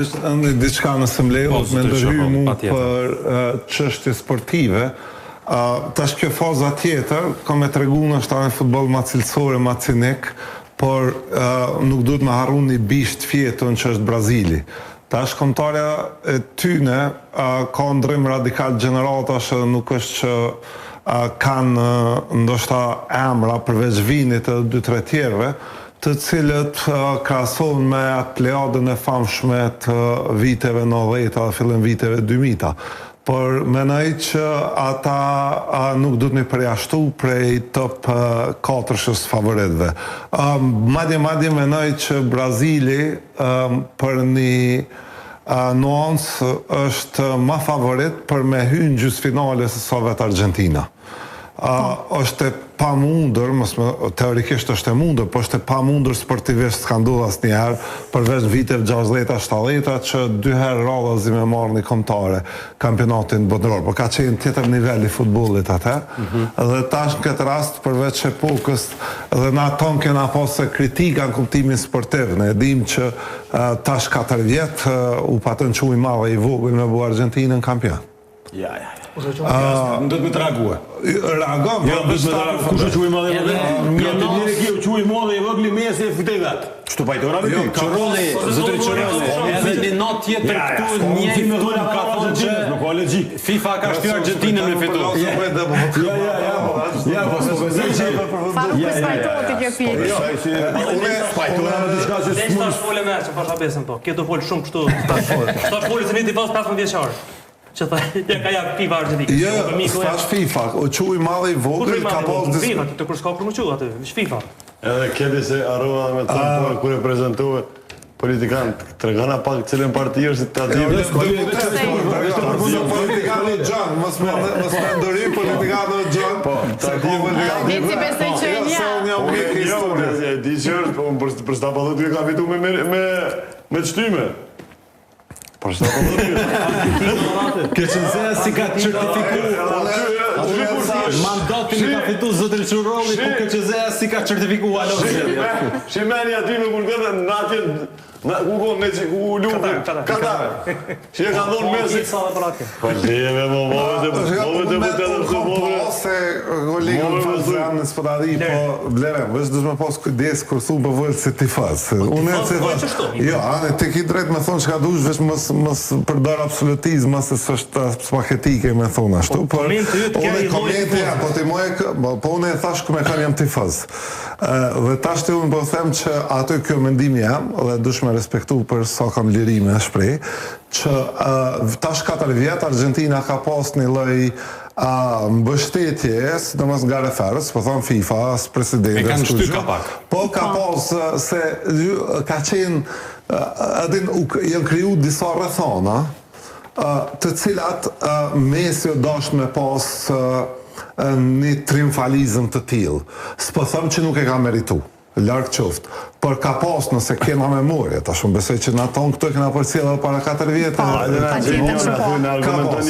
Diçka nëse më lejohet me ndërhyj mu për çështje sportive. Tash kjo faza tjetër, ka me tregu në shtanë e futbol ma cilësore, ma cinik, por nuk duhet me harru një bisht fjetën që është Brazili. Tash kombëtarja e tyne ka ndrim radikal general, tash nuk është që kanë ndoshta emra përveç Vinit e 2-3 tjerëve, të cilët krahasohen me atë plejadën e famshme të viteve 90-a dhe fillim viteve 2000-a. Por menoj që ata nuk duhet me përjashtu prej top 4-shës favoritëve. Madje menoj që Brazili për një nuancë është ma favorit për me hyrë në gjysmëfinale se sa vetë Argentina. Është e pa mundër, teorikisht është e mundër, po është e pa mundër sportivisht s'ka ndodhur asnjëherë, përveç viteve 60-70 që 2 herë radhazi me marrë një kombëtare kampionatin botëror, por ka qenë tjetër nivel i futbollit atë. Dhe tash në këtë rast, përveç epokës, dhe na ton kena pasë kritika në kuptimin sportiv. Ne dim që tash 4 vjet u patën çuj madhe i vogël me bu Argentinën kampion. Ja. Më do të më të reagua. Reagam? Kush e quaj madhe i vogël? Njëri kjo quaj madhe i vogël Messi e futej vet. Çto pajtora me ty? Çorrolli, zotëri Çorrolli. Edhe në natë tjetër këtu një futboll ka thonë që nuk ka logjik. FIFA ka shtyrë Argentinën me fitu. Ja, po spajtohet kjo pikë. Unë spajtora me diçka që s'mund. Tash folë më se pasha besën po. Këtu fol shumë kështu. Tash folë se viti pas 15 vjeçar. Që tha, ja ka jap FIFA Argentinë. Jo, s'tash FIFA, o quj madhe i vogël ka pas FIFA, të kur s'ka për më quj aty, është FIFA. Edhe kedi se arrova me tonë kur e prezentove politikan, tregana pak cilën parti është të ative. Politikani Gjan, mos me ndëri politikani Gjan. Po, të Vici besoj që e një. Di që është, për s'ta përdojt që ka fitu me qëtyme. Për s'ta përdojt. Keqënëseja si ka certifikuar mandatin e ka fitu zotëri Çorrolli, po Keqënëseja si ka certifikuar Alonso. Shimeni aty me kurgëtë në atje, ku lupi, Katar. Që e ka ndonë Messi. Po leve më se kolegën Fazan në spëtari, po blere, vështë dush me pas kujdes kur thumë për vëllë si tifaz. Unë e tifaz. Jo, anë, të ki drejt me thonë që ka dush, vështë mës përdar absolutizm, mëse së është spaketike me thonë ashtu. Unë e komenti, po unë e thash këme kam jam tifaz. Dhe tash të unë po them që ato kjo mendimi jam, dhe dush me respektu për sa kam lirime e shprej, që tash 4 vjet Argentina ka pas një lloj mbështetje, sidomos nga referës, po thonë FIFA, as presidenti. E kanë shtyr ka pak. Po ka pas se ka qenë, janë kriju disa rrethana, të cilat Messi dash me pas një triumfalizëm të tillë. S'po them që nuk e ka meritu, larg qoftë, por ka pas nëse kena memorje, tash unë besoj që na ton këto kena përcjellë para 4 vjetë. Ka pas.